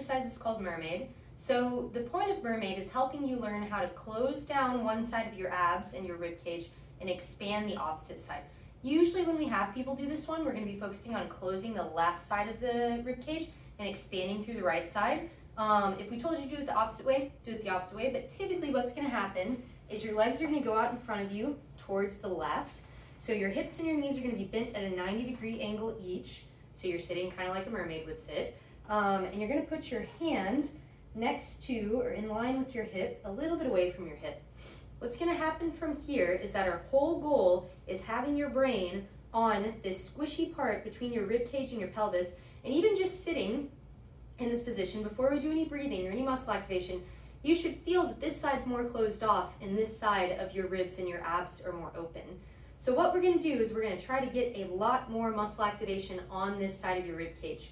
exercise is called Mermaid. So the point of Mermaid is helping you learn how to close down one side of your abs and your rib cage and expand the opposite side. Usually when we have people do this one, we're going to be focusing on closing the left side of the rib cage and expanding through the right side. If we told you to do it the opposite way, do it the opposite way, but typically what's going to happen is your legs are going to go out in front of you towards the left. So your hips and your knees are going to be bent at a 90-degree angle each. So you're sitting kind of like a mermaid would sit. And you're going to put your hand next to or in line with your hip, a little bit away from your hip. What's going to happen from here is that our whole goal is having your brain on this squishy part between your rib cage and your pelvis. And even just sitting in this position, before we do any breathing or any muscle activation, you should feel that this side's more closed off and this side of your ribs and your abs are more open. So what we're going to do is we're going to try to get a lot more muscle activation on this side of your rib cage.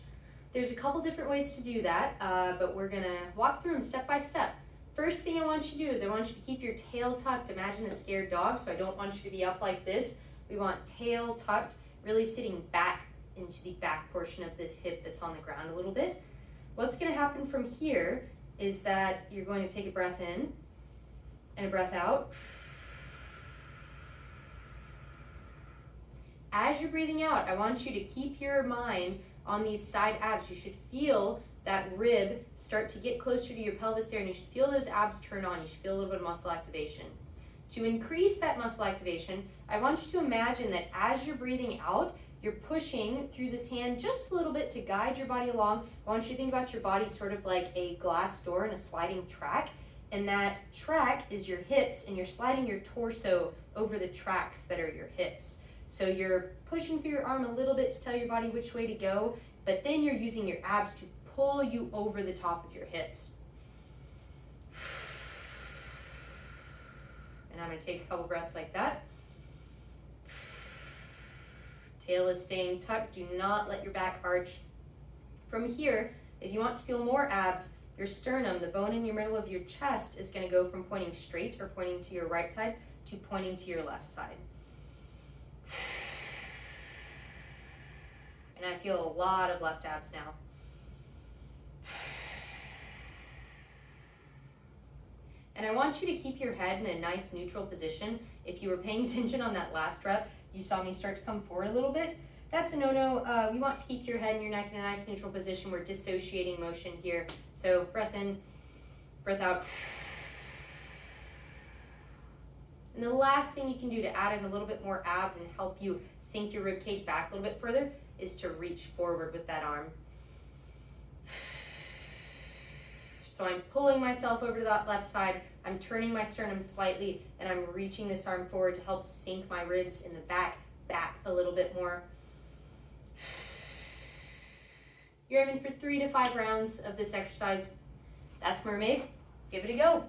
There's a couple different ways to do that, but we're going to walk through them step by step. First thing I want you to do is I want you to keep your tail tucked. Imagine a scared dog, so I don't want you to be up like this. We want tail tucked, really sitting back into the back portion of this hip that's on the ground a little bit. What's going to happen from here is that you're going to take a breath in and a breath out. As you're breathing out, I want you to keep your mind on these side abs. You should feel that rib start to get closer to your pelvis there, and you should feel those abs turn on. You should feel a little bit of muscle activation. To increase that muscle activation, I want you to imagine that as you're breathing out, you're pushing through this hand just a little bit to guide your body along. I want you to think about your body sort of like a glass door and a sliding track, and that track is your hips, and you're sliding your torso over the tracks that are your hips. So you're pushing through your arm a little bit to tell your body which way to go, but then you're using your abs to pull you over the top of your hips. And I'm going to take a couple breaths like that. Tail is staying tucked. Do not let your back arch. From here, if you want to feel more abs, your sternum, the bone in your middle of your chest, is going to go from pointing straight or pointing to your right side to pointing to your left side. And I feel a lot of left abs now. And I want you to keep your head in a nice neutral position. If you were paying attention on that last rep, you saw me start to come forward a little bit. That's a no-no. We want to keep your head and your neck in a nice neutral position. We're dissociating motion here. So breath in, breath out. And the last thing you can do to add in a little bit more abs and help you sink your rib cage back a little bit further is to reach forward with that arm. So I'm pulling myself over to that left side, I'm turning my sternum slightly, and I'm reaching this arm forward to help sink my ribs in the back a little bit more. You're aiming for 3 to 5 rounds of this exercise. That's Mermaid. Give it a go.